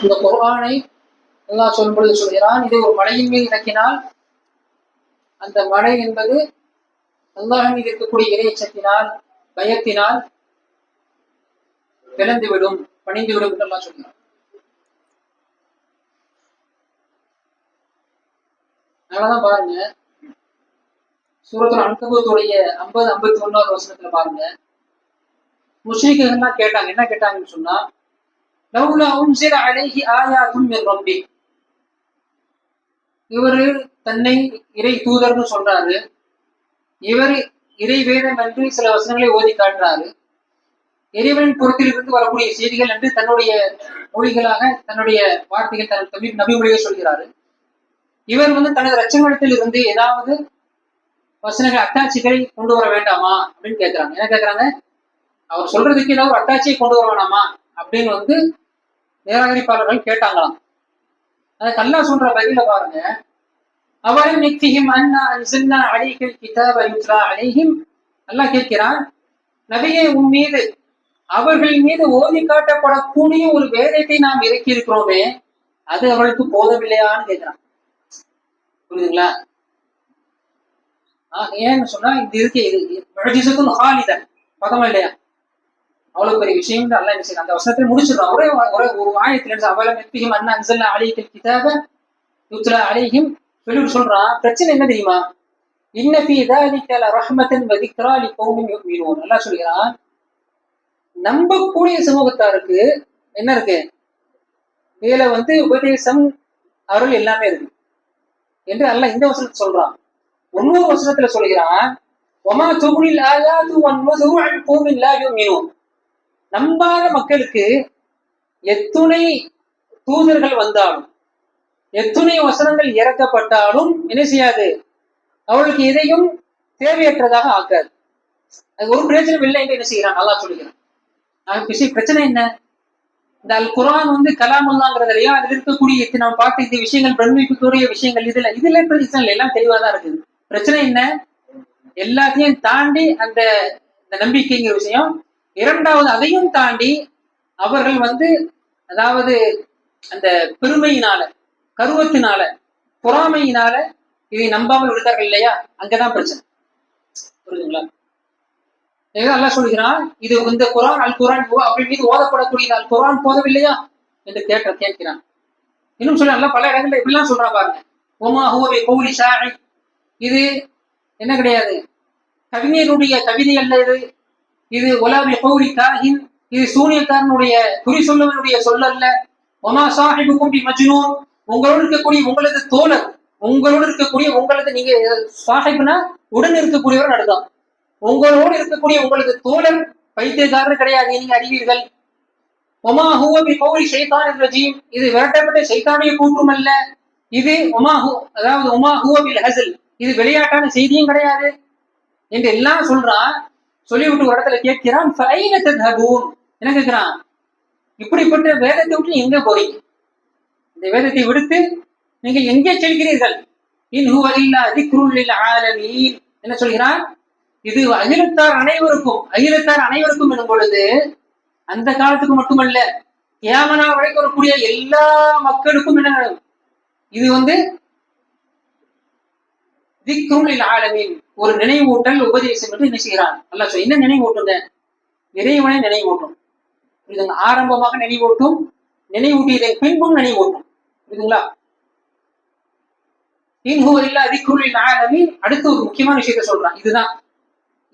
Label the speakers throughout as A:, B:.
A: இந்த குர்ஆனை அல்லாஹ் சொல்லும் பொழுது சொல்கிறான், இது ஒரு மலையின் மீது இறக்கினால் அந்த மழை என்பது அல்லாஹ் மீது இருக்கக்கூடிய இறைச்சத்தினால் பயத்தினால் விழுந்துவிடும், பணிந்துவிடும் என்று அல்லாஹ் சொல்கிறான். அதனாலதான் பாருங்க, சூரத்துல் அன்கபூத்துடைய 50-51 வசனத்துல பாருங்க, முஸ்லிம்கள் கேட்டாங்க. என்ன கேட்டாங்கன்னு சொன்னா, லவ்லா உன்சில அலைஹி ஆயாத்தும் மின் ரப்பி, இவரு தன்னை இறை தூதர்னு சொல்றாரு, இவர் இறை வேதம் என்று சில வசனங்களை ஓதி காட்டுறாரு, இறைவனின் புறத்திலிருந்து வரக்கூடிய செய்திகள் என்று தன்னுடைய மொழிகளாக தன்னுடைய வார்த்தைகள் தன் நபி மொழியை சொல்கிறாரு. இவர் தனது ரச்சகத்தில் இருந்து ஏதாவது வசனங்கள் அத்தாட்சிகளை கொண்டு வர வேண்டாமா அப்படின்னு கேட்கிறாங்க. என்ன கேட்கிறாங்க? அவர் சொல்றதுக்கு ஏதாவது ஒரு அத்தாட்சியை கொண்டு வர வேணாமா அப்படின்னு நிராகரிப்பாளர்கள் கேட்டாங்களாம். அதுக்கு அல்லாஹ் சொல்ற பதில பாருங்க, அவரும் நிக்திஹிம் அன்னா அன்ஸல்னா அலைஹில் கிதாப யுத்லா அலைஹிம், அல்லாஹ் கேட்கிறான், நபியே உன் மீது அவர்கள் மீது ஓதி காட்டப்படக்கூடிய ஒரு வேதத்தை நாம் இறக்கி இருக்கிறோமே, அது அவளுக்கு போதவில்லையான்னு கேட்கிறான். புரியுதுங்களா? ஏன்னு சொன்னா இது இருக்கு, இது ஹாலிதன் பதமா இல்லையா? அவ்வளவு பெரிய விஷயம் அல்ல என்ன செய்யணும், அந்த வசனத்தை முடிச்சிடறோம். ஒரே ஒரு ஆயத்துல அவலம் நிக்திஹிம் அன்னா அன்ஸல்னா அலைஹில் கிதாப யுத்லா அலைஹிம் சொல்லிட்டு சொல்றான். பிரச்சனை என்ன தெரியுமா? இன்ன ஃபீ ذلك لرحمة وذكرى لقوم يؤمنون. அல்லாஹ் சொல்கிறான், நம்பக்கூடிய சமூகத்தாருக்கு என்ன இருக்கு, இதுல உபதேசம் அருள் எல்லாமே இருக்கு என்று அல்லாஹ் இந்த வசனத்தை சொல்றான். இன்னொரு வசனத்துல சொல்கிறான், வமா துகுனில் ஆயாத்து வன்னுதுரு அன் கௌமின் லா யுமினூன், நம்பாத மக்களுக்கு எத்துணை தூதர்கள் வந்தாலும் எத்துணை வசனங்கள் இறக்கப்பட்டாலும் என்ன செய்யாது, அவளுக்கு எதையும் தேவையற்றதாக ஆக்காது. அது ஒரு பிரயோஜனம் இல்லை என்று என்ன செய்யறான் அல்லாஹ் சொல்லுகிறான். பிரச்சனை என்ன? இந்த அல் குர்ஆன் கலாமுல்லாங்கிறதுலையா அதில் இருக்கக்கூடிய நம்ம பார்த்த இந்த விஷயங்கள் பிரமிப்புக்குரிய விஷயங்கள் இதுல பிரச்சனை எல்லாம் தெளிவாதான் இருக்குது. பிரச்சனை என்ன? எல்லாத்தையும் தாண்டி அந்த நம்பிக்கைங்கிற விஷயம். இரண்டாவது, அதையும் தாண்டி அவர்கள் அதாவது அந்த பெருமையினால, கருவத்தினால, பொறாமையினால இதை நம்பாமல் விடுத்தார்கள் இல்லையா, அங்கதான் பிரச்சனை. புரியுதுங்களா? அல்லாஹ் சொல்கிறான், இது இந்த குர்ஆன் அல் குர்ஆன் அவர்கள் மீது ஓதப்படக்கூடிய அல் குர்ஆன் போதவில்லையா என்று கேட்கிறான். இன்னும் சொல்ல பல இடங்கள்ல இப்படிலாம் சொல்றான் பாருங்க, ஒமா ஹுவ பிகௌலி ஷாஇர், இது என்ன கிடையாது, கவிஞருடைய கவிதை அல்ல இது வலா பிகௌலி காஹின், இது சூனியக்காரனுடைய குறி சொல்லவனுடைய சொல்லல்ல. ஒமா ஸாஹிபுக்கும் பிமஜ்னூன், உங்களோடு இருக்கக்கூடிய உங்களது தோழர், உங்களோடு இருக்கக்கூடிய உங்களது, நீங்க சாஹிப்னா உடன் இருக்கக்கூடியவர் நடக்கும், உங்களோடு இருக்கக்கூடிய உங்களது தோழர் பைத்தியக்காரர் கிடையாது, நீங்க அறிவீர்கள். ஒமா ஹுவ பிகௌலி ஷைத்தானிர் ரஜீம், இது விரட்டப்பட்ட ஷைத்தானிய கூற்றும் அல்ல. இது அதாவது ஒமா ஹுவ பில் ஹஸல், இது விளையாட்டான செய்தியும் கிடையாது என்று எல்லாம் சொல்றான். சொல்லிவிட்டு ஒரு இடத்துல கேட்கிறான், ஃபைன தத்ஹபூன், என்ன கேட்கிறான், இப்படிப்பட்ட வேதத்தை விட்டு எங்க போறீங்க, இந்த வேதத்தை விடுத்து நீங்கள் எங்கே செல்கிறீர்கள்? இன் ஹுவ இல்லா திக்ருல் லில் ஆலமீன், என்ன சொல்கிறான், இது அகிலத்தார் அனைவருக்கும் எனும் பொழுது அந்த காலத்துக்கு மட்டுமல்ல, கியாமனா வரைக்கும் வரக்கூடிய எல்லா மக்களுக்கும் என்ன, இது திக்ருல் லில் ஆலமீன், ஒரு நினைவூட்டல் உபதேசம் என்று என்ன செய்கிறான் அல்லாஹ். என்ன நினைவூட்டுங்க? இறைவனை நினைவூட்டும். இதுங்க ஆரம்பமாக நினைவூட்டும், நினைவூட்டியதன் பின்பும் நினைவூட்டும். புரியுதுங்களா? இன் ஹுவ இல்லா திக்ருல் லில் ஆலமீன். அடுத்து ஒரு முக்கியமான விஷயத்தை சொல்றான்.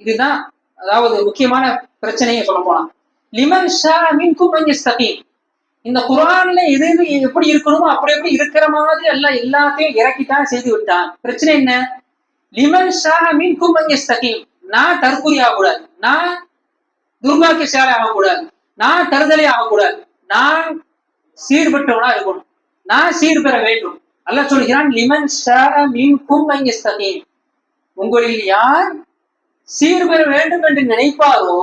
A: இதுதான் அதாவது முக்கியமான பிரச்சனையை சொல்ல போனா, லிமன் ஷா மின்கும் அன் யஸ்தகீம், இந்த குர்ஆன்ல எது எப்படி இருக்கணுமோ அப்படி எப்படி இருக்கிற மாதிரி எல்லாம் எல்லாத்தையும் இறக்கித்தான் செய்து விட்டான். பிரச்சனை என்ன? லிமன் ஷா மின்கும் அன் யஸ்தகீம், நான் தற்குறி ஆகக்கூடாது, நான் துர்பாக்கியசாலி ஆகக்கூடாது, நான் தருதலை ஆகக்கூடாது, நான் சீர்பெற்றவனா இருக்கணும், நான் சீர்பெற வேண்டும். அல்லாஹ் சொல்கிறான், லிமன் ஷா மின்கும் அன் யஸ்தகீம், உங்களில் யார் சீர்பெற வேண்டும் என்று நினைப்பாரோ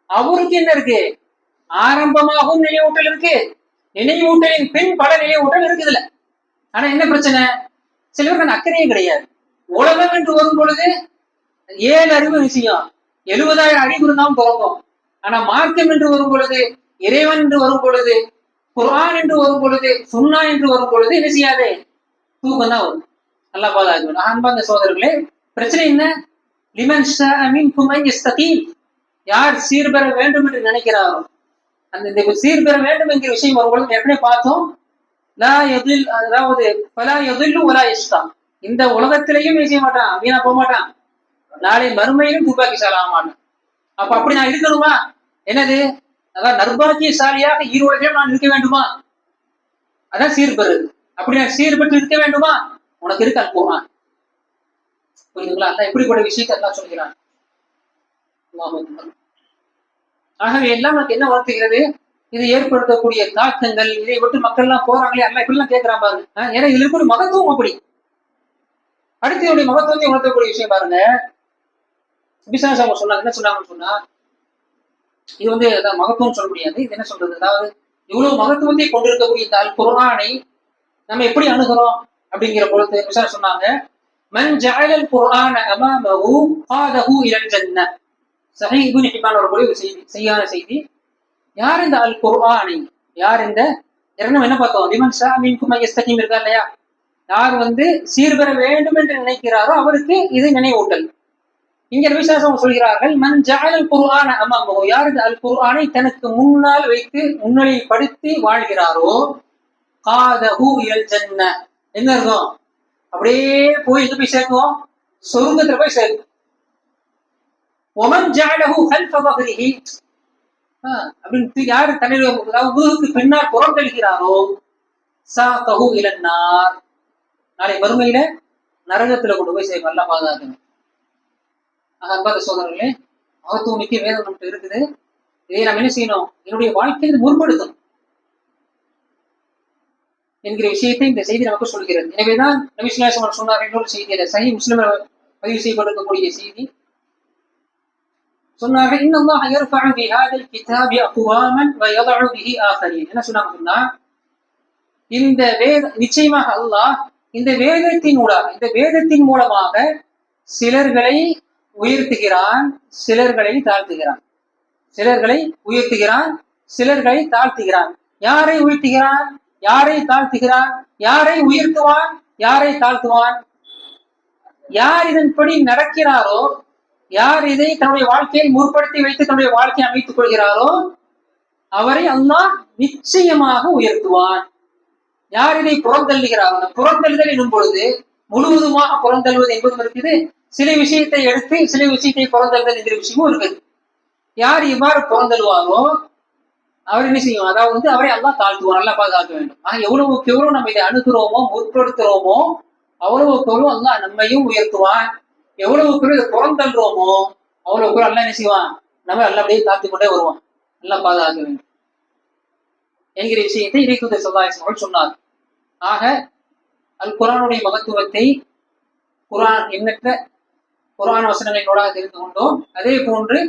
A: அவருக்கு என்ன இருக்கு, ஆரம்பமாகவும் நினைவூட்டல் இருக்கு, நினைவூட்டலின் பின் பல நினைவூட்டல் இருக்குதுல. ஆனா என்ன பிரச்சனை, சில பேருக்கு அக்கறையே கிடையாது. உலகம் என்று வரும் பொழுது 7 அறிவு விஷயம், 70,000 அறிவு இருந்தாலும் பிறக்கும். ஆனா மார்க்கம் என்று வரும் பொழுது, இறைவன் என்று வரும் பொழுது குர்ஆன் என்று வரும் பொழுது, சுன்னா என்று வரும் பொழுது என்ன செய்யாது? தூக்கம் தான் வரும். நல்லா பாதுகாக்கணும். அன்பார்ந்த சோதரர்களே, பிரச்சனை என்ன? லிமன் ஷாஅ மின்கும் அன் யஸ்தகீம், யார் சீர்பெற வேண்டும் என்று நினைக்கிறாரோ, அந்த இந்த சீர்பெற வேண்டும் என்கிற விஷயம் வரும்பொழுது ஏற்கனவே பார்த்தோம். லா யதில், அதாவது ஃபலா யதில்லு வலா யஷ்கா, இந்த உலகத்திலையும் செய்ய மாட்டான், வீணா போக மாட்டான், நாளை மறுமையிலும் துர்பாக்கியசாலி ஆக மாட்டான். அப்ப அப்படி நான் இருக்கணுமா? என்னது? அதான் நர்பாக்கியசாலியாக ஈரோடையும் நான் இருக்க வேண்டுமா? அதான் சீர்பெறுது. அப்படி நான் சீர்பெற்று இருக்க வேண்டுமா? உனக்கு இருக்க அல்குர்ஆன். புரியுதுங்களா? அல்ல எப்படிப்பட்ட விஷயத்தை எல்லாம் சொல்கிறான். ஆகவே எல்லாம் நமக்கு என்ன வளர்த்துகிறது? இது ஏற்படுத்தக்கூடிய தாக்கங்கள், இதை விட்டு மக்கள் எல்லாம் போறாங்களே, அல்ல இப்படிலாம் கேட்கிறான் பாருங்க. ஏன்னா இதுல இருக்க ஒரு மகத்துவம் அப்படி. அடுத்து என்னுடைய மகத்துவத்தை உணர்த்தக்கூடிய விஷயம் பாருங்க. பிசினஸ் அவங்க சொன்னாங்க, என்ன சொன்னாங்கன்னு சொன்னா, இது வந்து மகத்துவம் சொல்ல முடியாது. இது என்ன சொல்றது, அதாவது இவ்வளவு மகத்துவத்தை கொண்டிருக்கக்கூடிய இந்த அல் குர்ஆனை நம்ம எப்படி அணுகிறோம் அப்படிங்கிற பொழுது பிசினஸ் சொன்னாங்க, மன் ஜஅலல் குர்ஆன அமாமஹு காதஹு இலல் ஜன்னah. சஹீஹ் இப்னு ஹிப்பான் வரக்கூடிய ஒரு செய்தி, சரியான செய்தி. யார் இந்த அல் குர்ஆனை, யார் இந்த நம்ம என்ன பார்த்தோம், லிமன் ஷாஅ மின்கும் அன் யஸ்தகீம் இருக்கா இல்லையா, யார் வந்து சீர்பெற வேண்டும் என்று நினைக்கிறாரோ அவருக்கு இது நினைவூட்டல். இங்க விசுவாசம் சொல்கிறார்கள், மன் ஜஅலல் குர்ஆன அமாமஹு, யார் இந்த அல் குர்ஆனை தனக்கு முன்னால் வைத்து முன்னிலைப்படுத்தி வாழ்கிறாரோ, காதஹு இலல் ஜன்னah, என்ன இருக்கும், அப்படியே போய் எங்க போய் சேர்க்கும், சொர்க்கத்துல போய் சேர்க்கும். ஒமன் ஜஅலஹு கல்ஃப பஹ்ரிஹி, அப்படின்னு யாரு தன்னுடைய முதுகுக்கு பின்னால் புறந்தெழுகிறாரோ, சாகஹு இலன் நார், நாளை மறுமையில நரகத்துல கொண்டு போய் சேர்க்கும். நல்லா பாதுகாக்கணும். அன்பார்ந்த சோதரர்களே, மகத்துவம் மிக்க வேதம் நமக்கு இருக்குது. இதை நாம் என்ன செய்யணும், என்னுடைய வாழ்க்கையில் முற்படுத்தணும் என்கிற விஷயத்தை இந்த செய்தி நமக்கு சொல்கிறது. எனவேதான் நபி ஸல்லல்லாஹு அலைஹி வஸல்லம் சொன்னார் இன்னொரு செய்தியில, சஹீஹ் முஸ்லிம்ல பதிவு செய்யப்பட்டிருக்கக்கூடிய செய்தி, சொன்னார்கள், இன்னல்லாஹ யர்ஃபஉ பிஹாதல் கிதாபி அக்வாமன் வ யதஉ பிஹி ஆகரீன். என்ன சொன்னாங்கன்னா, இந்த நிச்சயமாக அல்லாஹ் இந்த வேதத்தின் மூலமாக சிலர்களை உயர்த்துகிறான், சிலர்களை தாழ்த்துகிறான். சிலர்களை உயர்த்துகிறான், சிலர்களை தாழ்த்துகிறான். யாரை உயர்த்துகிறான், யாரை தாழ்த்துகிறான், யாரை உயர்த்துவான், யாரை தாழ்த்துவான்? யார் இதன்படி நடக்கிறாரோ, யார் இதை தன்னுடைய வாழ்க்கையை முற்படுத்தி வைத்து தன்னுடைய வாழ்க்கையை அமைத்துக் கொள்கிறாரோ அவரை அல்லாஹ் நிச்சயமாக உயர்த்துவான். யார் இதை புறந்தள்ளுகிறாரோ, புறந்தள்ளுதல் என்னும் பொழுது முழுவதுமாக புறந்தள்ளுவது என்பதும் இருக்குது, சில விஷயத்தை எடுத்து சில விஷயத்தை புறந்தள்ளுதல் என்கிற விஷயமும் இருக்குது. யார் இவ்வாறு புறந்தள்ளுவாரோ அவர் என்ன செய்யும், அதாவது அவரை அல்லாஹ் தாழ்த்துவான். நல்லா பாதுகாக்க வேண்டும். ஆனா எவ்வளவுக்கு எவ்வளவு நம்ம இதை அணுகிறோமோ, முற்படுத்துறோமோ, அவ்வளவுக்கு எவ்வளவு அல்லாஹ் நம்மையும் உயர்த்துவான். எவ்வளவுக்கு இதை புறந்தள்ளுறோமோ அவ்வளவுக்கு அல்லாஹ் என்ன செய்வான், நம்ம நல்லபடியே தாழ்த்தி கொண்டே வருவான். நல்லா பாதுகாக்க வேண்டும் என்கிற விஷயத்தை இறைத்தூதர் ஸல்லல்லாஹு அலைஹி வஸல்லம் சொன்னார். ஆக அல் குர்ஆனுடைய மகத்துவத்தை எண்ணற்ற குர்ஆன் வசனங்களோட தெரிந்து கொண்டோம். அதே போன்று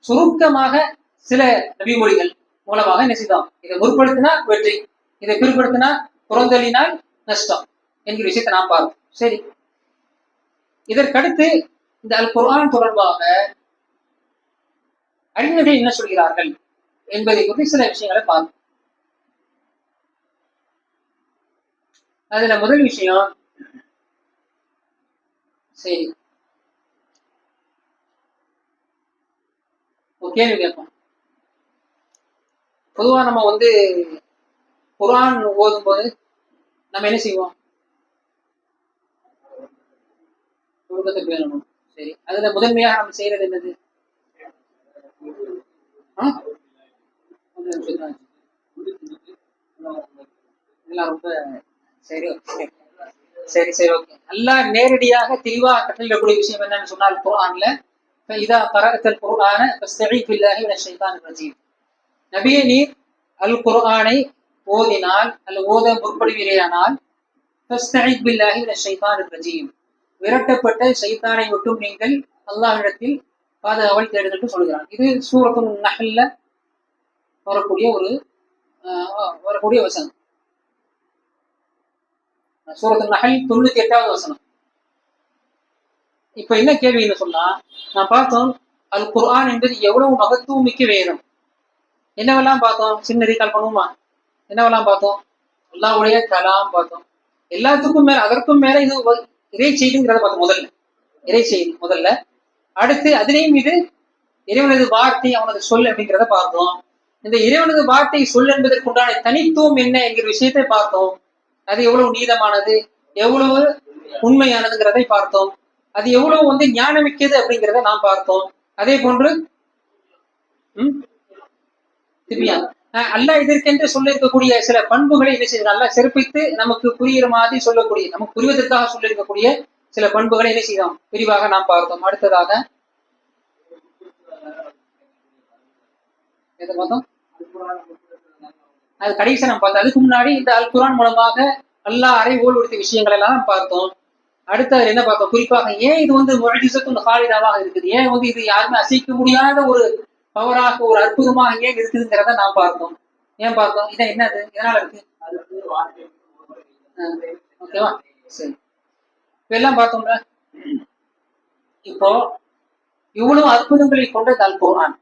A: சுருக்கமாக சில நபிமொழிகள் மூலமாக என்ன செய்தோம், இதை முற்படுத்தினா வெற்றி, இதை பிற்படுத்தினா புறந்தள்ளினால் நஷ்டம் என்கிற விஷயத்தை நாம் பார்ப்போம். சரி, இதற்கடுத்து இந்த அல் குர்ஆன் தொடர்பாக அறிஞர்கள் என்ன சொல்கிறார்கள் என்பதை குறித்து சில விஷயங்களை பார்ப்போம். அதுல முதல் விஷயம், சரி ஒரு கேள்வி கேட்போம். பொதுவா நம்ம குர்ஆன் ஓதும் போது நம்ம என்ன செய்வோம், ஒழுக்கத்தை பேணணும். சரி, அதுல முதன்மையாக நம்ம செய்யறது என்னது? இதெல்லாம் ரொம்ப சரி சரி சரி ஓகே. அல்லாஹ் நேரடியாக தெளிவாக கட்டளையிடக்கூடிய விஷயம் என்னன்னு சொன்னால், குர்ஆன்ல இதா கரஅத்தல் குர்ஆன ஃபஸ்தஈத் பில்லாஹி மினஷ் ஷைத்தானிர் ரஜீம், நபியே நீர் அல் குர்ஆனை ஓதினால் அல்லது ஓத முற்படுவீரேயானால், ஃபஸ்தஈத் பில்லாஹி மினஷ் ஷைத்தானிர் ரஜீம், விரட்டப்பட்ட ஷைத்தானை விட்டும் நீங்கள் அல்லாஹ்விடத்தில் பாதுகாவல் தேடுதல் சொல்கிறான். இது சூரத்துன் நஹ்ல்ல வரக்கூடிய வசனம். சூரத்துன் நஹ்ல் 98வது வசனம். இப்ப என்ன கேள்வின்னு சொன்னா, நான் பார்த்தோம் அல் குர்ஆன் என்பது எவ்வளவு மகத்துவம் மிக்க வேதம். என்னவெல்லாம் பார்த்தோம், சின்ன ரீகால் பண்ணுவோமா? என்னவெல்லாம் பார்த்தோம்? அல்லாஹ்வுடைய கலாம் பார்த்தோம். எல்லாத்துக்கும் மேல, அதற்கும் மேல இது இறை செய்திங்கிறத பார்த்தோம். முதல்ல இறை செய்தி முதல்ல. அடுத்து அதிலேயும் இது இறைவனது வார்த்தை, அவனது சொல் அப்படிங்கிறத பார்த்தோம். இந்த இறைவனது வார்த்தை சொல் என்பதற்கு உண்டான தனித்துவம் என்ன என்கிற விஷயத்தை பார்த்தோம். அது எவ்வளவு நீதமானது, எவ்வளவு உண்மையானதுங்கிறதை பார்த்தோம். அது எவ்வளவு ஞானமிக்கது அப்படிங்கிறத நாம் பார்த்தோம். அதே போன்று திவ்யா அல்லாஹ் இதற்கென்று சொல்ல இருக்கக்கூடிய சில பண்புகளை என்ன செய்யறாங்க, அல்லாஹ் சிறப்பித்து நமக்கு புரிகிற மாதிரி சொல்லக்கூடிய, நமக்கு புரிவதற்காக சொல்ல இருக்கக்கூடிய சில பண்புகளை என்ன செய்யறோம், விரிவாக நாம் பார்த்தோம். அடுத்ததாக எதை பார்த்தோம்? அது கடைசி நம்ம பார்த்தோம். அதுக்கு முன்னாடி இந்த அல் குர்ஆன் மூலமாக அல்லாஹ் அறைகோல் உடுத்திய விஷயங்கள் எல்லாம் பார்த்தோம். அடுத்து என்ன பார்த்தோம்? குறிப்பாக ஏன் இது முஅஜிஸத்துன் ஹாலிதாவாக இருக்குது, ஏன் இது யாருமே அசைக்க முடியாத ஒரு பவராக, ஒரு அற்புதமாக ஏன் இருக்குதுங்கிறத நாம் பார்த்தோம். ஏன் பார்த்தோம்? இதான் என்னது, இதனால இருக்கு. ஓகேவா, சரி. இப்ப எல்லாம் பார்த்தோம்ல. இப்போ இவ்வளவு அற்புதங்களை கொண்டது அல் குர்ஆன்.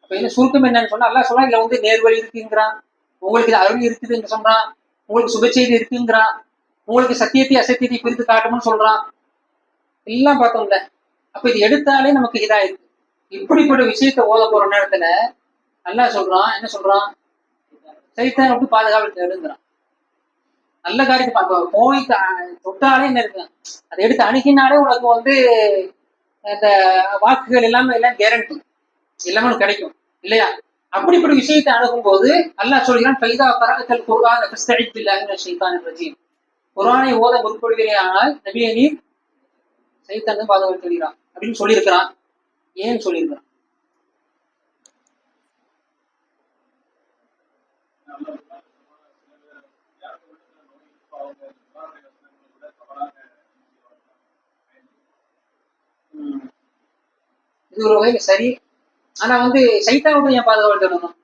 A: அப்ப என்ன சுருக்கம் என்னன்னு சொன்னா, அல்லாஹ் சொன்னா இதுல நேர்வழி இருக்குங்கிறான், உங்களுக்கு இது அருள் இருக்குதுன்னு சொல்றான், உங்களுக்கு சுப செய்தி இருக்குங்கிறான், உங்களுக்கு சத்தியத்தை அசத்தியத்தை பிரித்து காட்டணும்னு சொல்றான். எல்லாம் பார்த்தோம்ல. அப்ப இது எடுத்தாலே நமக்கு இதா இருக்கு. இப்படிப்பட்ட விஷயத்த ஓத போற நேரத்துல அல்லாஹ் சொல்றான், என்ன சொல்றான்? சைத்தான் விட்டு பாதுகாப்பு தேடுங்கிறான். நல்ல காரியத்தை போய் தொட்டாலே என்ன இருக்கு, அதை எடுத்து அணுகினாலே உனக்கு இந்த வாக்குகள் எல்லாமே எல்லாம் கேரண்டி, எல்லாமே உனக்கு கிடைக்கும் இல்லையா? அப்படிப்பட்ட விஷயத்தை அணுகும் போது அல்லாஹ் சொல்கிறான், ஃபைதா கரஅத்தல் குர்ஆன ஃபஸ்தஇத் பில்லாஹி மினஷ் ஷைத்தானிர் ரஜீம். குர்ஆனை ஓத முற்படுகிறேனால் நபியே நீர் சைத்தானை பாதுகாப்பு தேடுகிறான் அப்படின்னு சொல்லியிருக்கிறான். ஏன் சொல்லியிருக்கிறான்? இது ஒரு வகையில சரி. ஆனா சைத்தானோட ஏன் பாதுகாப்பு தேடணும்?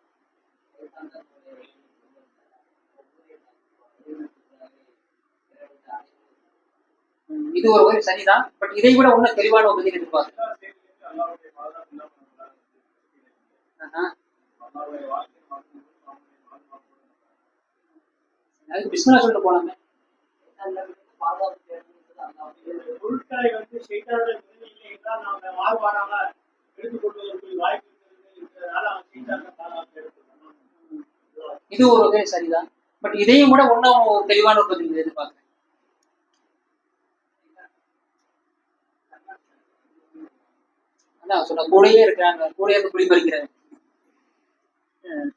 A: இது ஒரு வகை சரிதான். பட் இதை விட ஒன்னும் தெளிவான ஒரு பதில் எதிர்பார்க்கிறேன். அதுக்கு பிஸ்மில்லா சொல்லிட்டு போனாங்க. இது ஒரு வகை சரிதான். பட் இதையும் கூட ஒன்னும் தெளிவான ஒரு பதில் எதிர்பார்க்கிறேன். அதான் சொன்ன கூடயே இருக்கிறாங்க, கூட இருந்து குடிபறிக்கிறாங்க.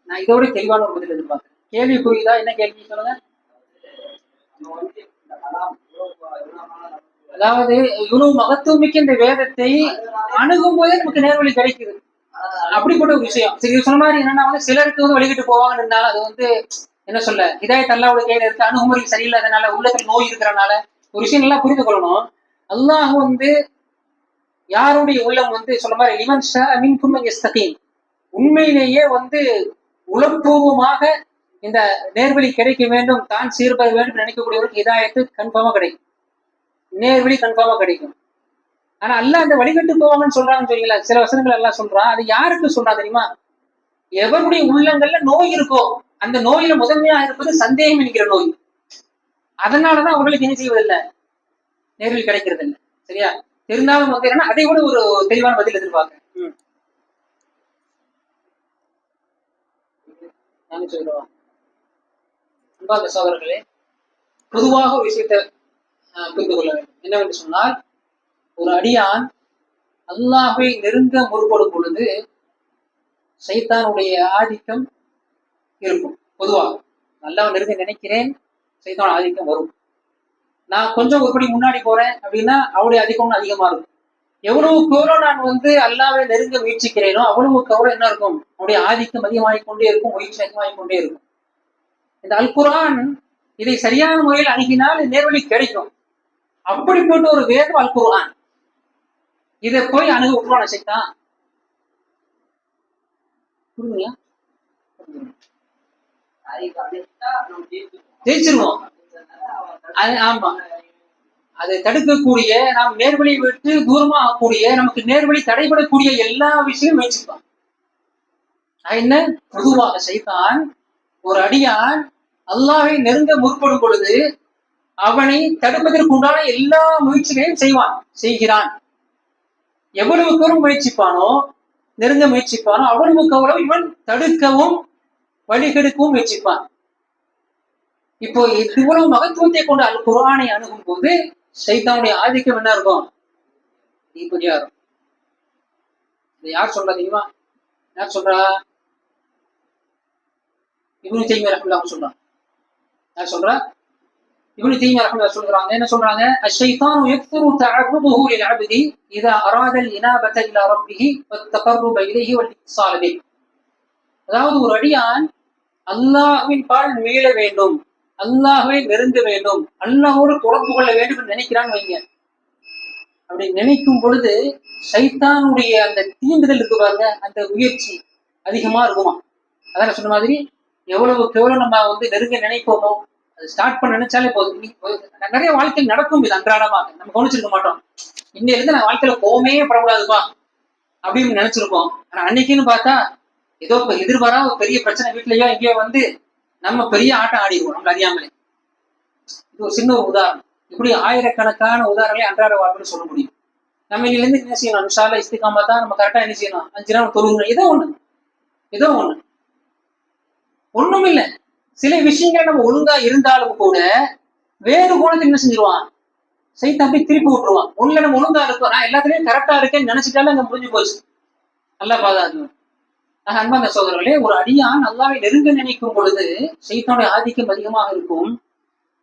A: நான் இதோட தெளிவான ஒரு பதில் எதிர்பார்க்கிறேன். கேள்வி புரியுதா? என்ன கேள்வி சொல்லுங்க. அதாவது இவ்வளவு மகத்துவமிக்க இந்த வேதத்தை அணுகும் போதே நமக்கு நேர்வழி கிடைக்குது. அப்படிப்பட்ட ஒரு விஷயம். சரி, சொன்ன மாதிரி என்னன்னா சிலருக்கு வழிகிட்டு போவாங்கன்னு இருந்தாலும் அது என்ன சொல்ல, ஹிதாயத் அல்லாஹ்வுடைய கையில இருக்கு. அணுகுமுறை சரியில்லாதனால, உள்ளத்தில் நோய் இருக்கிறனால ஒரு விஷயம் நல்லா புரிந்து கொள்ளணும். அல்லாஹ் யாருடைய உள்ளம் சொன்ன மாதிரி லிமன் ஷா மின்கும் யஸ்தகீம், உண்மையிலேயே உளப்பூர்வமாக இந்த நேர்வழி கிடைக்க வேண்டும், தான் சீர்பட வேண்டும் நினைக்கக்கூடியவருக்கு ஹிதாயத்து கன்ஃபார்மா கிடைக்கும், நேர்வழி கன்ஃபார்மா கிடைக்கும். ஆனா அல்லாஹ் அந்த வழிகட்டு போவாங்கன்னு சொல்றாங்கன்னு சொல்றீங்களா, சில வசனங்கள் எல்லாம் சொல்றான். அது யாருக்கு சொல்றான் தெரியுமா? எவருடைய உள்ளங்கள்ல நோய் இருக்கோ, அந்த நோயில முதன்மையாக இருப்பது சந்தேகம் என்கிற நோய். அதனாலதான் அவர்களுக்கு என்ன செய்வதில்லை, நேர்வழி கிடைக்கிறது இல்லை. சரியா? இருந்தாலும் என்னன்னா அதை விட ஒரு தெளிவான பதில் எதிர்பார்க்கிறேன். சொல்லுவாங்க அன்பார்ந்த சகோதரர்களே, பொதுவாக ஒரு விஷயத்தை புரிந்து கொள்ள வேண்டும். என்னவென்று சொன்னால், ஒரு அடியான் அல்லாஹ்வை நெருங்க முற்படும் பொழுது சைத்தானுடைய ஆதிக்கம் இருக்கும். பொதுவாக அல்லாஹ்வை நெருங்க நினைக்கிறேன், சைத்தான் ஆதிக்கம் வரும். நான் கொஞ்சம் ஒருபடி முன்னாடி போறேன் அப்படின்னா அவருடைய ஆதிக்கம் அதிகமா இருக்கும். எவ்வளவுக்கு எவ்வளவு நான் அல்லாஹ்வை நெருங்க முயற்சிக்கிறேனோ அவ்வளவுக்கு எவ்வளவு என்ன இருக்கும், அவருடைய ஆதிக்கம் அதிகமாகிக் கொண்டே இருக்கும், முயற்சி அதிகமாகிக் கொண்டே இருக்கும். இந்த அல் குர்ஆன் இதை சரியான முறையில் அணுகினால் நேர்வழி கிடைக்கும். அப்படிப்பட்ட ஒரு வேதம் அல் குர்ஆன். இதை போய் அணுக விட்டுருவான சைத்தான். புரியுங்களா? ஜெயிச்சிருவோம். ஆமா, அதை தடுக்கக்கூடிய, நாம் நேர்வழியை விட்டு தூரமா ஆகக்கூடிய, நமக்கு நேர்வழி தடைபடக்கூடிய எல்லா விஷயமும் முயற்சிப்பான். என்ன பொதுவாக சைத்தான் ஒரு அடியான் அல்லாஹ்வை நெருங்க முற்படும் பொழுது அவனை தடுப்பதற்கு உண்டான எல்லா முயற்சிகளையும் செய்கிறான். எவ்வளவுக்கு முயற்சிப்பானோ, நெருங்க முயற்சிப்பானோ அவ்வளவுக்கு அவ்வளவு இவன் தடுக்கவும் வழிகெடுக்கவும் முயற்சிப்பான். இப்போ இவ்வளவு மகத்துவத்தை கொண்ட அல் குர்ஆனை அணுகும் போது ஷைத்தானுடைய ஆதிக்கம் என்ன இருக்கும்? தீபதியா இருக்கும். யார் சொல்றா தெரியுமா? யார் சொல்றா? இப்னு தைமியா ரஹ்மத்துல்லாஹி சொல்றாங்க. யார் சொல்றா? இப்னு தைமியா ரஹ்மத்துல்லாஹி சொல்றாங்க. என்ன சொல்றாங்க? அஷ்-ஷைத்தானு யக்துரு தஅர்ருதுஹு லில்-அப்தி இதா அராத அல்-இனாபத இலா ரப்பிஹி வத்-தகர்ருப இலைஹி வல்-இத்ஸால பிஹி. அதாவது ஒரு அடியான் அல்லாஹ்வின் பால் மீள வேண்டும், அல்லாஹ்வை நெருங்க வேண்டும், அல்லாஹ்வோடு தொடர்பு கொள்ள வேண்டும் என்று நினைக்கிறான்னு வைங்க. அப்படி நினைக்கும் பொழுது ஷைத்தானுடைய அந்த தீண்டுதல் இருக்கு பாருங்க, அந்த முயற்சி அதிகமா இருக்குமா. அதான் சொன்ன மாதிரி எவ்வளவுக்கு எவ்வளவு நம்ம நெருங்க நினைப்போமோ, அது ஸ்டார்ட் பண்ண நினைச்சாலே போதும். நிறைய வாழ்க்கையில் நடக்கும் இது அன்றாடமாக, நம்ம கவனிச்சிருக்க மாட்டோம். இன்னையிலிருந்து நான் வாழ்க்கையில கோவமே படக்கூடாதுப்பா அப்படின்னு நினைச்சிருக்கோம். ஆனா அன்னைக்குன்னு பார்த்தா ஏதோ எதிர்பாரா ஒரு பெரிய பிரச்சனை வீட்லயோ எங்கேயோ நம்ம பெரிய ஆட்டம் ஆடிடுவோம் நம்ம அறியாமலே. இது ஒரு சின்ன ஒரு உதாரணம். இப்படி ஆயிரக்கணக்கான உதாரணங்களை அன்றாட வாழ்க்கைன்னு சொல்ல முடியும். நம்ம இருந்து என்ன செய்யணும்? இன்ஷால்லா இஸ்திகாமா தான் நம்ம கரெக்டா என்ன செய்யணும்? 5 நாள் தொழுகணும். ஏதோ ஒண்ணு ஒண்ணும் இல்லை. சில விஷயங்கள் நம்ம ஒழுங்கா இருந்தாலும் கூட வேறு கோணத்தை என்ன செஞ்சிருவான்? சைத்தான் போய் திருப்பி விட்டுருவான். ஒண்ணுல நம்ம ஒழுங்கா இருக்கோம், நான் எல்லாத்துலயும் கரெக்டா இருக்கேன்னு நினைச்சிட்டாலும் அங்க முடிஞ்சு போச்சு. நல்லா பாதுகாக்கணும். அன்பான சகோதரர்களே, ஒரு அடியான் அல்லாஹ்வை நெருங்க நினைக்கும் பொழுது ஷைத்தானுடைய ஆதிக்கம் அதிகமாக இருக்கும்.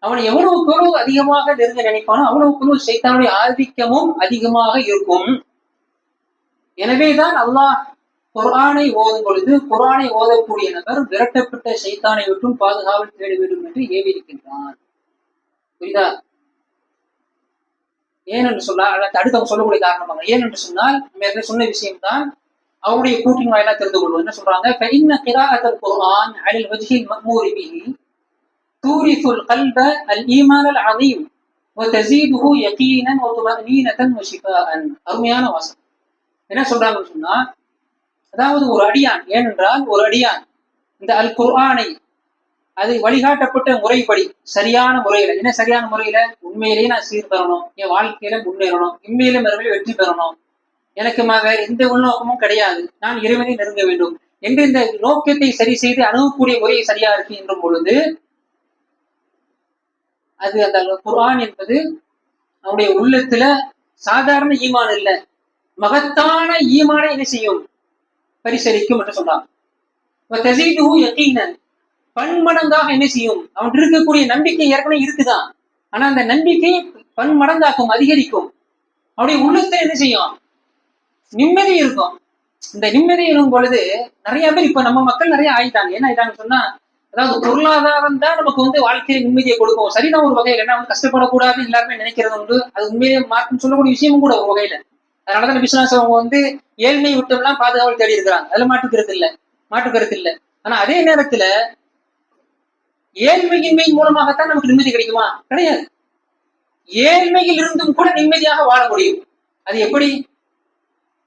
A: அவனை எவ்வளவு அதிகமாக நெருங்க நினைப்பானோ அவ்வளவு ஷைத்தானுடைய ஆதிக்கமும் அதிகமாக இருக்கும். எனவேதான் அல்லாஹ் குர்ஆனை ஓதும் பொழுது குர்ஆனை ஓதக்கூடிய நபர் விரட்டப்பட்ட ஷைத்தானை விட்டும் பாதுகாவல் தேட வேண்டும் என்று ஏவி இருக்கின்றான். புரியுதா? ஏனென்று சொன்னால் அடுத்து அவங்க சொல்லக்கூடிய காரணமாக ஏனென்று சொன்னால் நம்ம சொன்ன விஷயம்தான் அவருடைய கூட்டின் வாயிலா தெரிந்து கொள்வோம். என்ன சொல்றாங்க? فإن قراءة القرآن على الوجه المأمور به تورث القلب الإيمان العظيم وتزيده يقينا وطمأنينة وشفاء. அருமையான வாசகம். என்ன சொல்றாங்கன்னு சொன்னா, அதாவது ஒரு அடியான், ஏனென்றால் ஒரு அடியான் இந்த அல் குர்ஆனை அது வழிகாட்டப்பட்ட முறைப்படி சரியான முறையில, என்ன சரியான முறையில? உண்மையிலேயே நான் சீர்பெறணும், என் வாழ்க்கையில முன்னேறணும், இம்மையில மறுமையில வெற்றி பெறணும், எனக்கு வேற எந்த உள்நோக்கமும் கிடையாது, நான் இறைவனை நெருங்க வேண்டும் என்று இந்த நோக்கத்தை சரி செய்து அணுகக்கூடிய முறை சரியா இருக்கு என்றும் பொழுது அது அந்த குர்ஆன் என்பது அவனுடைய உள்ளத்துல சாதாரண ஈமான் இல்ல, மகத்தான ஈமானை என்ன செய்யும்? பரிசளிக்கும் என்று சொல்றான். பன்மடங்காக என்ன செய்யும்? அவன் இருக்கக்கூடிய நம்பிக்கை ஏற்கனவே இருக்குதான், ஆனா அந்த நம்பிக்கை பன்மடங்காக்கும், அதிகரிக்கும். அவருடைய உள்ளத்துல என்ன செய்யும்? நிம்மதி இருக்கும். இந்த நிம்மதி எனும் பொழுது நிறைய பேர் இப்ப நம்ம மக்கள் நிறைய ஆயிட்டாங்க. என்ன ஆயிட்டாங்கன்னு சொன்னா, அதாவது பொருளாதாரம் தான் நமக்கு வாழ்க்கையை நிம்மதியை கொடுக்கும். சரிதான் ஒரு வகையில, என்ன கஷ்டப்படக்கூடாது எல்லாருமே நினைக்கிறது உண்டு. அது உண்மையிலே மாற்றம் சொல்லக்கூடிய விஷயமும் கூட ஒரு வகையில. அதனாலதான் விஸ்வநாசம் அவங்க ஏழ்மை விட்டெல்லாம் பாதுகாவல் தேடி இருக்கிறாங்க. அதுல மாற்று கருத்து இல்லை. ஆனா அதே நேரத்துல ஏழ்மையின்மை மூலமாகத்தான் நமக்கு நிம்மதி கிடைக்குமா? கிடையாது. ஏழ்மையில் இருந்தும் கூட நிம்மதியாக வாழ முடியும். அது எப்படி?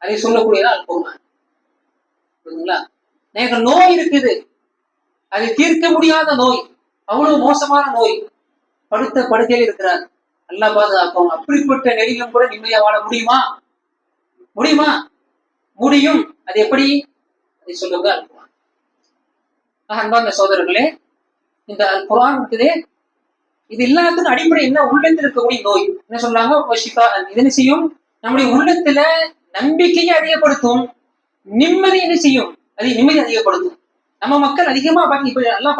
A: அதை சொல்லக்கூடியதான் குர்ஆன். புரியுதுங்களா? எனக்கு நோய் இருக்குது, அதை தீர்க்க முடியாத நோய், அவ்வளவு மோசமான நோய், படுத்த படுக்கையில் இருக்கிறார், நல்லா பாதுகாக்கும். அப்படிப்பட்ட நெறியிலும் கூட நிம்மதியா வாழ முடியுமா? முடியும். அது எப்படி? அதை சொல்லுங்க அல் குர்ஆன். அன்பார்ந்த சகோதரர்களே, இந்த அல் குர்ஆன் இருக்குதே, இது எல்லாத்துக்கும் அடிப்படை என்ன? உள்ளத்தில் இருக்கக்கூடிய நோய். என்ன சொல்றாங்க? இது என்ன செய்யும்? நம்முடைய உள்ளத்துல நம்பிக்கையை அதிகப்படுத்தும், நிம்மதி என்ன செய்யும்? அது நிம்மதி அதிகப்படுத்தும். நம்ம மக்கள் அதிகமா பார்த்து இப்ப நல்லா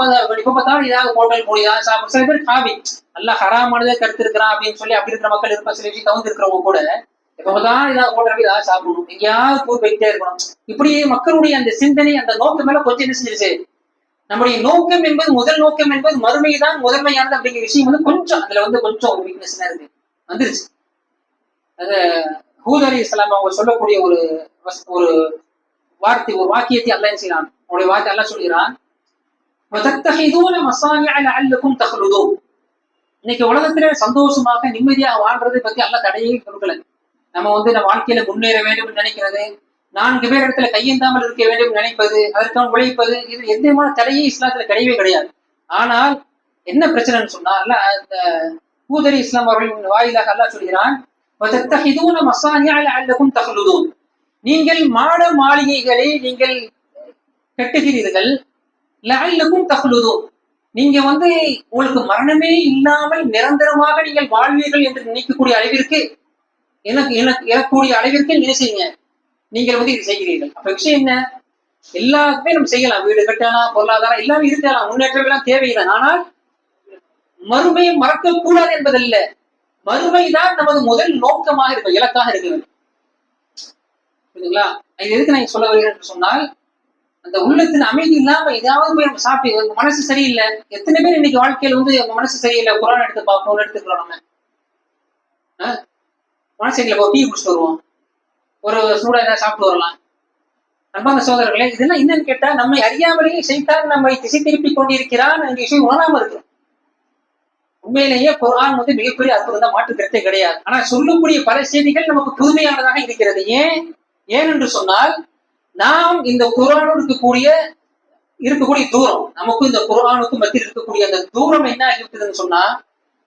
A: இப்ப பார்த்தாலும் ஏதாவது ஹோட்டல் போய் சாப்பிடும். சில பேர் காபி நல்லா ஹராமானதே கருத்து இருக்கிறான் அப்படின்னு சொல்லி அப்படி இருக்கிற மக்கள் இருப்பா. சில விஷயம் தவிர்த்து இருக்கிறவங்க கூட எப்ப பார்த்தாலும் ஏதாவது ஹோட்டல் போய் ஏதாவது சாப்பிடணும், எங்கேயாவது போய் போயிட்டே இருக்கணும். இப்படி மக்களுடைய அந்த சிந்தனை, அந்த நோக்கம் மேல கொஞ்சம் என்ன செஞ்சிருச்சு? நம்முடைய நோக்கம் என்பது, முதல் நோக்கம் என்பது மறுமைதான் முதன்மையானது அப்படிங்கிற விஷயம் கொஞ்சம் அதுல கொஞ்சம் ஒரு வீக்னஸ் இருக்கு, வந்துருச்சு. அது ஹூத் அலைஹிஸ்ஸலாம் அவங்க சொல்லக்கூடிய ஒரு வார்த்தை, ஒரு வாக்கியத்தை அல்லாஹ் என்ன செய்யறான்? அவருடைய வார்த்தை அல்லாஹ் சொல்கிறான், இன்னைக்கு உலகத்திலே சந்தோஷமாக நிம்மதியாக வாழ்றதை பத்தி அல்லாஹ் தடையே கொடுக்கல. நம்ம நம்ம வாழ்க்கையில முன்னேற வேண்டும் என்று நினைக்கிறது, 4 பேர் இடத்துல கையேந்தாமல் இருக்க வேண்டும் நினைப்பது, அதற்காக உழைப்பது, இது எந்த விதமான தடையே இஸ்லாத்துல கிடையவே கிடையாது. ஆனால் என்ன பிரச்சனைன்னு சொன்னா இந்த ஊதரி இஸ்லாம் அவர்களின் வாயிலாக அல்லாஹ் சொல்கிறான், நீங்கள் மாட மாளிகைகளை நீங்கள் கட்டுகிறீர்கள், லஅல்லகும் தஹ்லுதூன், நீங்க உங்களுக்கு மரணமே இல்லாமல் நிரந்தரமாக நீங்கள் வாழ்வீர்கள் என்று நினைக்கக்கூடிய அளவிற்கு எனக்கூடிய அளவிற்கு என்ன செய்யுங்க, நீங்கள் இது செய்கிறீர்கள். அப்ப விஷயம் என்ன, எல்லாருக்குமே நம்ம செய்யலாம், வீடு கட்டலாம், பொருளாதாரம் எல்லாமே இருக்கலாம், முன்னேற்றம் எல்லாம் தேவையில்லை. ஆனால் மறுமையை மறக்க கூடாது என்பதல்ல, மறுமைதான் நமது முதல் நோக்கமாக இருக்கும், இலக்காக இருக்கிறது. புரியுதுங்களா? இது எதுக்கு நான் சொல்ல வருகிறேன் என்று சொன்னால், அந்த உள்ளத்தின் அமைதி இல்லாம ஏதாவது போய் நம்ம சாப்பிட்டு மனசு சரியில்லை. எத்தனை பேர் இன்னைக்கு வாழ்க்கையில மனசு சரியில்லை, குரான் எடுத்து பார்ப்போம், எடுத்துக்கிறோம். நம்ம மனசு சரியில்லை, டீ குடிச்சிட்டு வருவோம், ஒரு சூடா ஏதாவது சாப்பிட்டு வரலாம். அன்பான சோதரர்களே, இதெல்லாம் என்னன்னு கேட்டா, நம்மை அறியாமலேயே சைத்தான் நம்மை திசை திருப்பி கொண்டிருக்கிறான் என்ற விஷயம் உணராம இருக்கு. உண்மையிலேயே குர்ஆன் மிகப்பெரிய அற்புதம் தான், மாற்று கருத்தே கிடையாது. ஆனா சொல்லக்கூடிய பல செய்திகள் நமக்கு புதுமையானதாக இருக்கிறது. ஏன் என்று சொன்னால், நாம் இந்த குர்ஆனோடு இருக்கக்கூடிய தூரம், நமக்கும் இந்த குர்ஆனுக்கும் மத்தியில் இருக்கக்கூடிய அந்த தூரம் என்ன ஆகிவிட்டதுன்னு சொன்னா,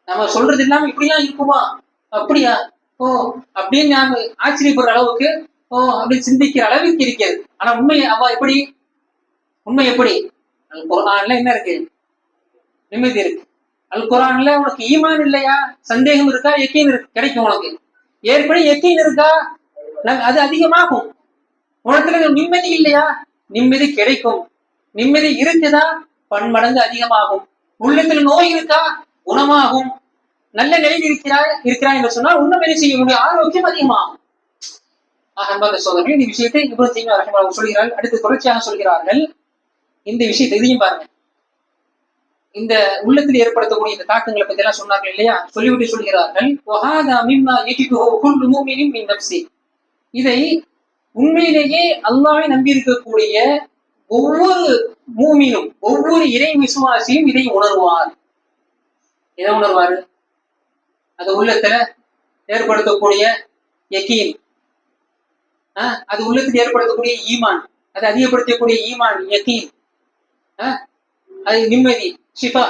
A: நம்ம சொல்றது இல்லாம இப்படிலாம் இருக்குமா, அப்படியா, ஓ அப்படின்னு நாம ஆச்சரியப்படுற அளவுக்கு, ஓ அப்படின்னு சிந்திக்கிற அளவுக்கு இருக்கிறது. ஆனா உண்மை எப்படி குர்ஆன்ல என்ன இருக்கு, நிம்மதி இருக்கு. அல் குர்ஆன்ல உனக்கு ஈமான் இல்லையா, சந்தேகம் இருக்கா, யக்கீன் கிடைக்கும். உனக்கு ஏற்கனவே யக்கீன் இருக்கா, அது அதிகமாகும். உனக்கு நிம்மதி இல்லையா, நிம்மதி கிடைக்கும். நிம்மதி இருக்குதா, பன்மடங்கு அதிகமாகும். உள்ளத்தில் நோய் இருக்கா, குணமாகும். நல்ல நிலையில் இருக்கிறாய் என்று சொன்னால் உன்னும் என்ன செய்ய முடியும், ஆரோக்கியம் அதிகமாகும். அன்பார்ந்த சோதரர்கள், இந்த விஷயத்தை இப்னு தய்மிய்யா ரஹ்மத்துல்லாஹி சொல்கிறார்கள். அடுத்து தொடர்ச்சியாக சொல்கிறார்கள் இந்த விஷயத்தை. இதையும் பாருங்க, இந்த உள்ளத்தில் ஏற்படுத்தக்கூடிய இந்த தாக்கங்களை பத்தி எல்லாம் சொன்னார்கள் இல்லையா, சொல்லிவிட்டு சொல்கிறார்கள், இதை உண்மையிலேயே அல்லாஹ்வை நம்பி இருக்கக்கூடிய ஒவ்வொரு மூமினும், ஒவ்வொரு இறை விசுவாசியும் இதை உணர்வார். எதை உணர்வாரு, அது உள்ளத்துல ஏற்படுத்தக்கூடிய யக்கீன், அது உள்ளத்தில் ஏற்படுத்தக்கூடிய ஈமான், அது அதிகப்படுத்தக்கூடிய ஈமான், யக்கீன், அது நிம்மதி, ஷிஃபா.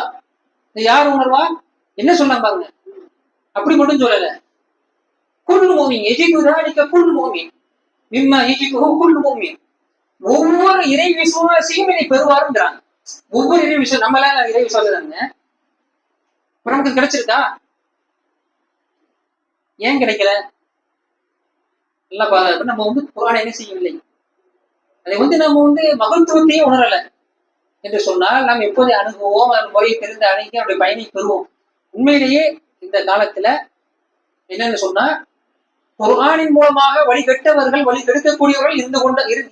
A: யார் உணர்வா, என்ன சொன்னாங்க பாருங்க, அப்படி மட்டும் சொல்லல, குல் மூமின் யஜிது ذلك குல் மூமின் மிம்மா யஜிதுஹு குல் மூமின், ஒவ்வொரு இறை விசுவாசியும் இதை பெறுவாருங்கிறாங்க. ஒவ்வொரு இறை விசுவாசி, நம்மளால இறை விசுவாசி தாங்க, நமக்கு கிடைச்சிருக்கா, ஏன் கிடைக்கல, நம்ம குர்ஆனை என்ன செய்யவில்லை, அதை நம்ம மகத்துவத்தையே உணரல என்று சொன்னால், நாம் எப்போதை அணுகுவோம், முறையை தெரிந்து அணுகி அவருடைய பயனை பெறுவோம். உண்மையிலேயே இந்த காலத்துல என்னன்னு சொன்னா, குர்ஆனின் மூலமாக வழிகட்டவர்கள், வழிகெடுக்கக்கூடியவர்கள்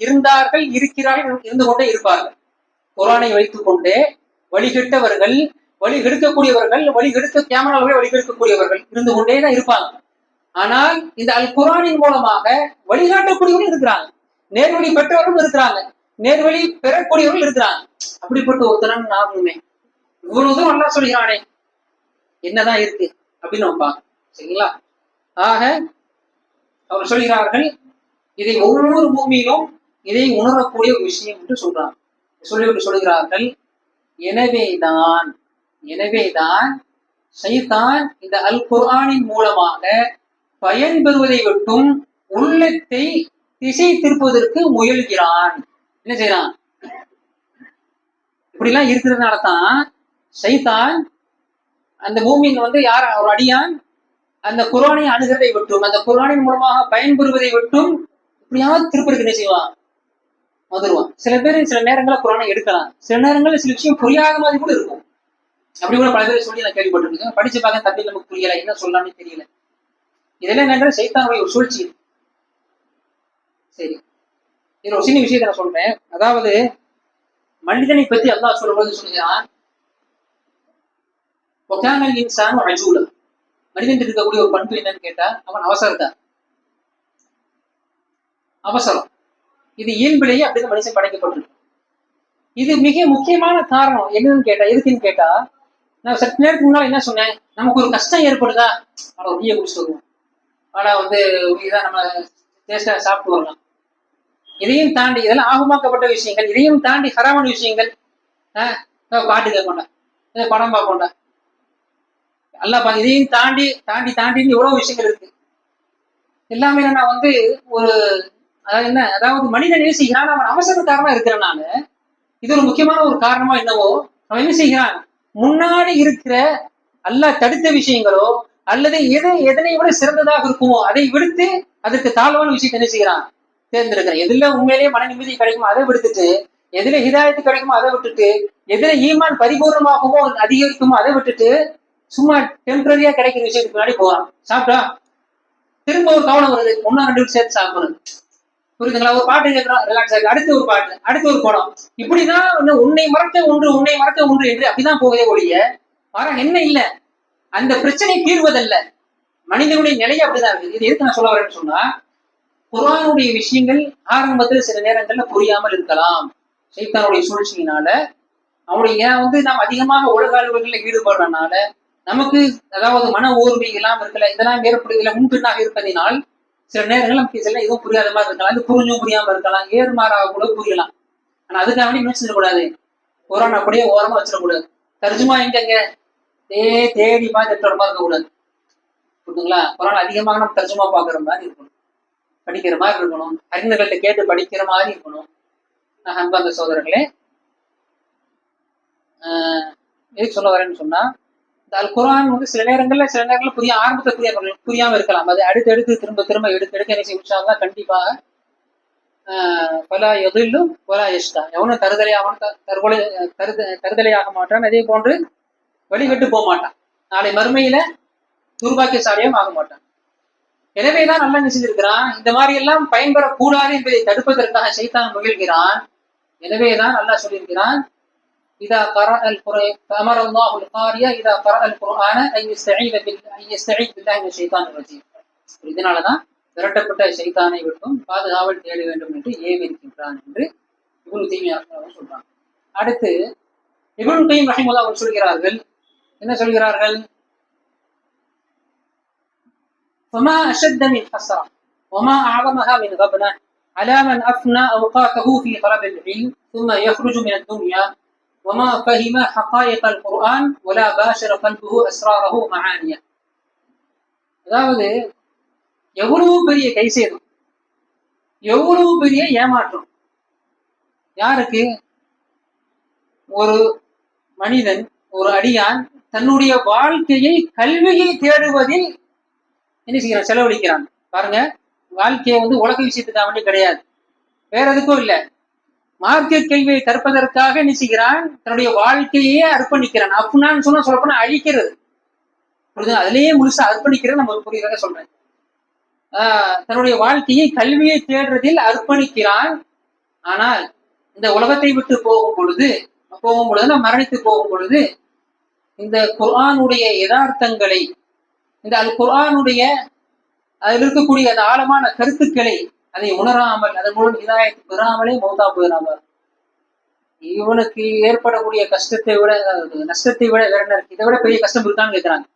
A: இருந்தார்கள், இருக்கிறார்கள், இருந்து கொண்டே இருப்பார்கள். குர்ஆனை வைத்துக் கொண்டே வழிகெட்டவர்கள், வழிகெடுக்கக்கூடியவர்கள், கேமராவை வழிகெடுக்கக்கூடியவர்கள் இருந்து கொண்டேதான் இருப்பாங்க. ஆனால் இந்த அல் குர்ஆனின் மூலமாக வழிகாட்டக்கூடியவர்கள் இருக்கிறாங்க, நேர்வழி பெற்றவர்களும் இருக்கிறாங்க, நேர்வழி பெறக்கூடியவர்கள் இருக்கிறாங்க. அப்படிப்பட்ட ஒருத்தரன் நாமுமே இவ்வளவுதான் நல்லா சொல்கிறானே, என்னதான் இருக்கு அப்படின்னு நம்ம பார்க்கணும். சரிங்களா? ஆக அவர் சொல்கிறார்கள், இதை ஒவ்வொரு பூமியிலும் இதை உணரக்கூடிய ஒரு விஷயம் என்று சொல்றாங்க. சொல்லிவிட்டு சொல்கிறார்கள், எனவேதான் ஷைத்தான் இந்த அல் குர்ஆனின் மூலமாக பயன்பெறுவதை விட்டும் உள்ளத்தை திசை திருப்பதற்கு முயல்கிறான். என்ன செய்யறான், இப்படி எல்லாம் இருக்கிறதுனாலதான் ஷைத்தான் அந்த மூமின் யார், ஒரு அடியான் அந்த குர்ஆனை அணுகிறதை விட்டும், அந்த குர்ஆனின் மூலமாக பயன்பெறுவதை விட்டும் இப்படியாவது திருப்பதுக்கு என்ன செய்வான், வந்துருவான். சில பேர் சில நேரங்களில் குர்ஆனை எடுக்கலாம், சில நேரங்களில் சில விஷயம் புரியாத மாதிரி கூட இருக்கும். அப்படி கூட பல பேர் சொல்லி நான் கேள்விப்பட்டிருக்கேன். படிச்சு பார்க்க தப்பி நமக்கு புரியல, என்ன சொல்லலாம்னு தெரியல. இதெல்லாம் என்னங்கிற ஷைத்தானுடைய ஒரு சூழ்ச்சி. சரி, இதுல ஒரு சின்ன விஷயத்தை நான் சொல்றேன். அதாவது மனிதனை பத்தி அல்லாஹ் சொல்லும்போது சொல்லுகிறான், மனிதன் இருக்கக்கூடிய ஒரு பண்பு என்னன்னு கேட்டா, அவன் அவசரம். இது இயல்பிலேயே அப்படிதான் மனுஷன் படைக்கப்பட்டிருக்கு. இது மிக முக்கியமான காரணம் என்னன்னு கேட்டா, எதுக்குன்னு கேட்டா, நான் சற்று நேரத்துக்கு முன்னால என்ன சொன்னேன், நமக்கு ஒரு கஷ்டம் ஏற்படுதா, ஆனா ஒரு டீயை குடிச்சிட்டு வருவோம், ஆனா இதான் நம்ம டேஸ்டா சாப்பிட்டு வரலாம். இதையும் தாண்டி இதெல்லாம் ஆகமாக்கப்பட்ட விஷயங்கள், இதையும் தாண்டி ஹராமான விஷயங்கள், பாட்டு கேட்க மாட்டேன், படம் பார்ப்போம்டா அல்ல இதையும் தாண்டி தாண்டி தாண்டி எவ்வளவு விஷயங்கள் இருக்கு. எல்லாமே நான் வந்து ஒரு அதாவது என்ன, அதாவது மனித நேசிக்கிறான், அவன் அவசரக்காரமா இருக்கிறனால இது ஒரு முக்கியமான ஒரு காரணமா என்னவோ அவன் என்ன செய்கிறான், முன்னாடி இருக்கிற அல்லாஹ் தடுத்த விஷயங்களோ அல்லது எதனை விட சிறந்ததாக இருக்குமோ அதை விடுத்து அதற்கு தாழ்வான விஷயத்தை என்ன செய்யறான், தேர்ந்தெடுக்கிறான். எதுல உண்மையிலேயே மன நிம்மதி கிடைக்குமோ அதை விடுத்துட்டு, எதுல ஹிதாயத்து கிடைக்குமோ அதை விட்டுட்டு, எதுல ஈமான் பரிபூர்ணமாகுமோ அதிகரிக்குமோ அதை விட்டுட்டு சும்மா டெம்பரரியா கிடைக்கிற விஷயத்துக்கு முன்னாடி போறான். சாப்பிட்டா திரும்ப ஒரு கவனம் வருது, ஒன்னா ரெண்டு சேர்த்து சாப்பிடுறது. புரியுதுங்களா? ஒரு பாட்டு கேட்கிறோம், ரிலாக்ஸ் ஆகுது, அடுத்து ஒரு பாட்டு, அடுத்து ஒரு படம். இப்படிதான் உன்னை மறக்க ஒன்று, உன்னை மறக்க ஒன்று என்று அப்படிதான் போகவே ஒழிய வர என்ன இல்ல, அந்த பிரச்சனை தீர்வதல்ல. மனிதனுடைய நிலையை அப்படிதான் இருக்குது. இது எதுக்கு நான் சொல்ல வரேன்னு சொன்னா, குர்ஆனுடைய விஷயங்கள் ஆரம்பத்தில் சில நேரங்கள்ல புரியாமல் இருக்கலாம். சைத்தானுடைய சூழ்ச்சியினால அவனுடைய நாம் அதிகமாக உலக அலுவல்களில் ஈடுபடுறதுனால நமக்கு அதாவது மன ஓர்மை எல்லாம் இருக்கல, இதெல்லாம் ஏற்படுதில்லை முன்பின்னாக இருப்பதினால் சில நேரங்கள் நமக்கு சில எதுவும் புரியாத மாதிரி இருக்கலாம், அது புரிஞ்சும் புரியாம இருக்கலாம், ஏறுமாறாக கூட புரியலாம். ஆனா அதுக்காக வேண்டி நினைச்சிடக்கூடாது, குர்ஆன் அப்படியே ஓரமா வச்சிடக்கூடாது. தர்ஜுமா எங்கெங்க தேடி பார்த்துட்டு மாதிரி இருக்கக்கூடாது. புரியுதுங்களா? குர்ஆன் அதிகமாக நம்ம தர்ஜுமா பார்க்குற மாதிரி இருக்கணும், படிக்கிற மாதிரி இருக்கணும், அறிஞர்கள்ட்ட கேட்டு படிக்கிற மாதிரி இருக்கணும். அன்பார்ந்த சோதரர்களே, எதுக்கு சொல்ல வரேன்னு சொன்னா, இந்த அல் குர்ஆன் வந்து சில நேரங்கள்ல புரிய ஆரம்பத்தை புரியாம இருக்கலாம். அது அடுத்து திரும்ப திரும்ப எடுக்க என்ன செய்ய கண்டிப்பாக பல எதிலும் பல எஷ்டா, எவனும் தருதலையாக மாட்டான், அதே போன்று வழிகட்டு போக மாட்டான், நாளை மறுமையில துர்பாக்கியசாலியும் ஆக மாட்டான். எனவேதான் நல்லா என்ன செஞ்சிருக்கிறான், இந்த மாதிரி எல்லாம் பயன்பெறக்கூடாது என்பதை தடுப்பதற்காக சைத்தான் முயல்கிறான். எனவேதான் அல்லாஹ் சொல்லியிருக்கிறான், إذا قرأ القرآن فأمر الله القارئ إذا قرأ القرآن أن يستعيذ بالله من الشيطان الرجيم. இதனாலதான் விரட்டப்பட்ட சைத்தானை விட்டும் பாதுகாவல் தேட வேண்டும் என்று ஏவிருக்கின்றான் என்று இப்னு தைமியா சொல்றாங்க. அடுத்து இப்னு கையிம் ரஹிமஹுல்லாஹ் அவர்கள் சொல்கிறார்கள், என்ன சொல்கிறார்கள், فما أشد من حسرة وما أعظمها من غبنة على من أفنى أوقاته في طلب العلم ثم يخرج من الدنيا وما فهم حقائق القرآن ولا باشر قلبه أسراره معانيه. அதாவது எவ்வளவு பெரிய கை சேதம், எவ்வளவு பெரிய ஏமாற்றம். யாருக்கு? ஒரு மனிதன், ஒரு அடியான் தன்னுடைய வாழ்க்கையை கல்வியை தேடுவதில் என்ன செய்யறான், செலவழிக்கிறான். பாருங்க, வாழ்க்கையை வந்து உலக விஷயத்துக்காக வேண்டி கிடையாது, வேற எதுக்கும் இல்லை, மார்க்க கல்வியை கற்பதற்காக என்ன செய்கிறான், தன்னுடைய வாழ்க்கையே அர்ப்பணிக்கிறான். அப்னான்னு சொன்னா சொல்லப்போனா அழிக்கிறது, அதுலயே முழுசா அர்ப்பணிக்கிறது. நம்ம புரியுறத சொல்றேன். தன்னுடைய வாழ்க்கையை கல்வியை தேடுறதில் அர்ப்பணிக்கிறான். ஆனால் இந்த உலகத்தை விட்டு போகும் பொழுது நம்ம மரணித்து போகும் பொழுது இந்த குர்ஆனுடைய யதார்த்தங்களை, இந்த அல் குர்ஆனுடைய அதில் இருக்கக்கூடிய அந்த ஆழமான கருத்துக்களை அதை உணராமல், அதன் மூலம் ஹிதாயத் பெறாமலே மௌத்தா போயிடாமல் இவனுக்கு ஏற்படக்கூடிய கஷ்டத்தை விட நஷ்டத்தை விட வேற என்ன இருக்கு, இதை விட பெரிய கஷ்டம் இருக்கான்னு கேட்கிறாங்க.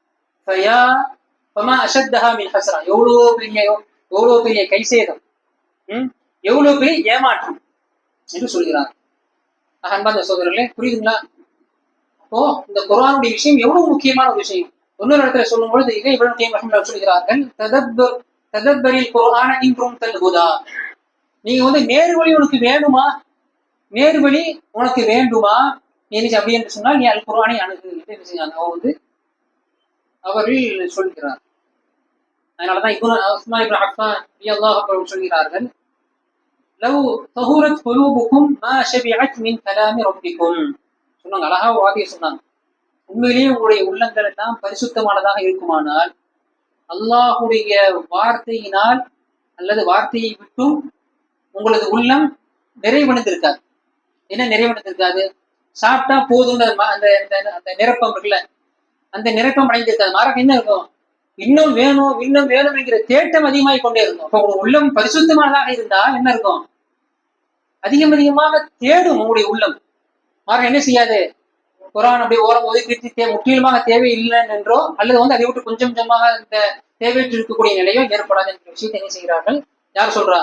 A: எவ்வளவு பெரிய கை சேதம், எவ்வளவு பெரிய ஏமாற்றம் என்று சொல்கிறார். அன்பார்ந்த சகோதரர்களே, புரியுதுங்களா? அப்போ இந்த குர்ஆனுடைய விஷயம் எவ்வளவு முக்கியமான ஒரு விஷயம். இன்னொரு இடத்துல சொல்லும் பொழுது இதை இப்னு கையிம் ரஹிமஹுல்லாஹ் சொல்கிறார்கள், ததப்பரில் குர்ஆன இன் குன்தல் ஹுதா. நீங்க வந்து நேர்வழி உனக்கு வேணுமா, நேர்வழி உனக்கு வேண்டுமா அப்படி என்று சொன்னால் நீ அல் குர்ஆனை அணுகு என்று செஞ்சாங்க. அவர்கள் சொல்கிறார். அதனாலதான் உஸ்மான் இப்னு அஃபான் ரலியல்லாஹு அன்ஹு சொல்கிறார்கள், லவ் தஹூரத் குலூபுக்கும் மா ஷபிஅத் மின் கலாமி ரப்பிக்கும். சொன்னாங்க, அழகா வாதிய சொன்னாங்க, உண்மையிலேயே உங்களுடைய உள்ளங்கள் எல்லாம் பரிசுத்தமானதாக இருக்குமானால் அல்லாஹுடைய வார்த்தையினால் அல்லது வார்த்தையை விட்டும் உங்களது உள்ளம் நிறைவடைந்திருக்காது. என்ன நிறைவடைந்திருக்காது? சாப்பிட்டா போதும் அந்த நிரப்பம் இருக்குல்ல, அந்த நிரப்பம் அடைந்திருக்காது. மாறாக என்ன இருக்கும், இன்னும் வேணும் இன்னும் வேணும் என்கிற தேட்டம் அதிகமாகிக் கொண்டே இருக்கும். அப்போ உங்க உள்ளம் பரிசுத்தமானதாக இருந்தால் என்ன இருக்கும், அதிகமாக தேடும் உங்களுடைய உள்ளம். மாறாக என்ன செய்யாது, குர்ஆன் அப்படி ஓரம் ஒதுக்கி முற்றிலுமாக தேவை இல்லை என்றோ அல்லது வந்து அதை விட்டு கொஞ்சம் கொஞ்சமாக இந்த தேவையற்று இருக்கக்கூடிய நிலையோ ஏற்படாது என்ற விஷயத்தை என்ன செய்கிறார்கள், யார் சொல்றா,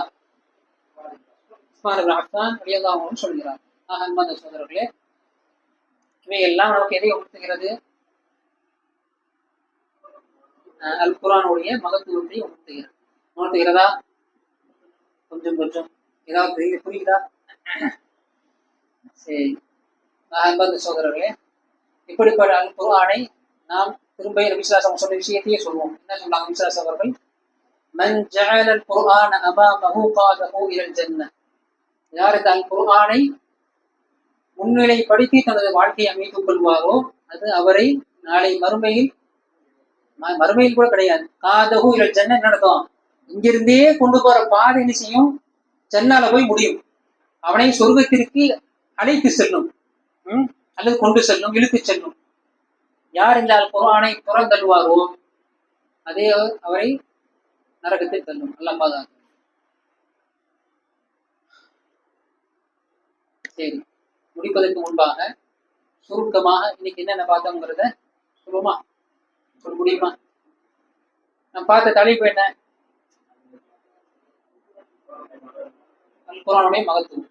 A: உஸ்மான் இப்னு அஃபான் ரலியல்லாஹு அன்ஹு சொல்கிறார். அன்பார்ந்த சகோதரர்களே, இவை எல்லாம் நமக்கு எதை உணர்த்துகிறது? அல் குர்ஆனுடைய மகத்துவத்தை உணர்த்துகிறதா? கொஞ்சம் கொஞ்சம் ஏதாவது புரியுதா? சரி, அன்பந்த சோதரர்களே, இப்படிப்பட்ட அல் குர்ஆனை நாம் திரும்ப நபிஸ்ஸலாஹு சொன்ன விஷயத்தையே சொல்லுவோம். என்ன சொன்னாங்க நபிஸ்ஸலாஹு அவர்கள்? மன் ஜஅல அல் குர்ஆன அமாமஹு காதஹு இலல் ஜன்னah. யார் இந்த அல் குர்ஆனை முன்னிலைப்படுத்தி தனது வாழ்க்கையை அமைத்துக் கொள்வாரோ அது அவரை நாளை மறுமையில் கூட கிடையாது, காதஹு இலல் ஜன்னah நடத்தும். இங்கிருந்தே கொண்டு போற பாதை என்ன செய்யும்? ஜன்னால போய் முடியும். அவனை சொர்க்கத்திற்கு அழைத்து செல்லும், அல்லது கொண்டு செல்லும், இழுத்து செல்லும். யார் இந்த அல் குர்ஆனை புறந்தள்ளுவாரோ அதே அவரை நரகத்தில் தள்ளும். அல்லாஹ் பாதுகாக்க. சரி, முடிப்பதற்கு முன்பாக சுருக்கமாக இன்னைக்கு என்னென்ன பார்த்தோங்கிறத சொல்லுமா? சொல்ல முடியுமா? நான் பார்த்த தலைப்பு என்ன? அல் குர்ஆனுடைய மகத்துவம்.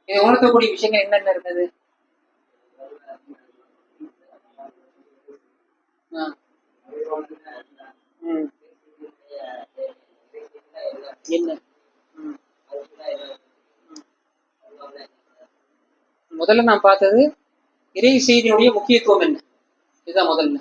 A: இதை உணர்த்தக்கூடிய விஷயங்கள் என்னென்ன இருந்தது? என்ன? முதல்ல நான் பார்த்தது இறை செய்தியினுடைய முக்கியத்துவம் என்ன, இதுதான் முதல்ல.